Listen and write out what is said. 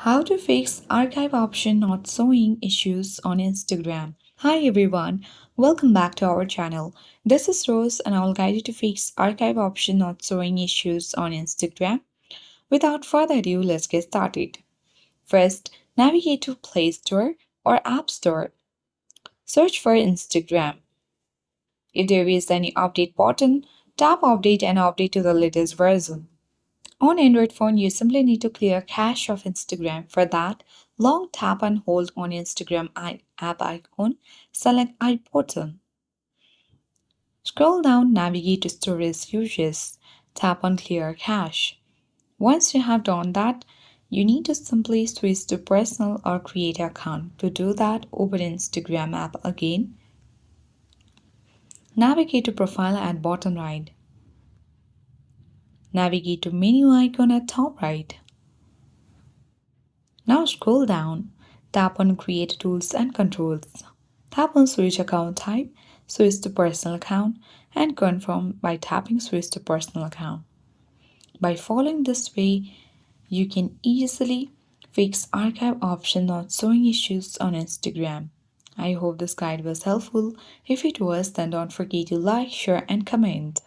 How to fix archive option not showing issues on Instagram. Hi everyone, welcome back to our channel. This is Rose and I will guide you to fix archive option not showing issues on Instagram. Without further ado, let's get started. First, navigate to Play Store or App Store. Search for Instagram. If there is any update button, tap update and update to the latest version. On Android phone, you simply need to clear cache of Instagram. For that, long tap and hold on Instagram app icon, select iButton. Scroll down, navigate to Storage Uses, tap on Clear Cache. Once you have done that, you need to simply switch to personal or create an account. To do that, open Instagram app again. Navigate to Profile at bottom right. Navigate to Menu icon at top right. Now scroll down, tap on Create Tools and Controls. Tap on Switch Account Type, switch to Personal Account, and confirm by tapping Switch to Personal Account. By following this way, you can easily fix archive option not showing issues on Instagram. I hope this guide was helpful. If it was, then don't forget to like, share, and comment.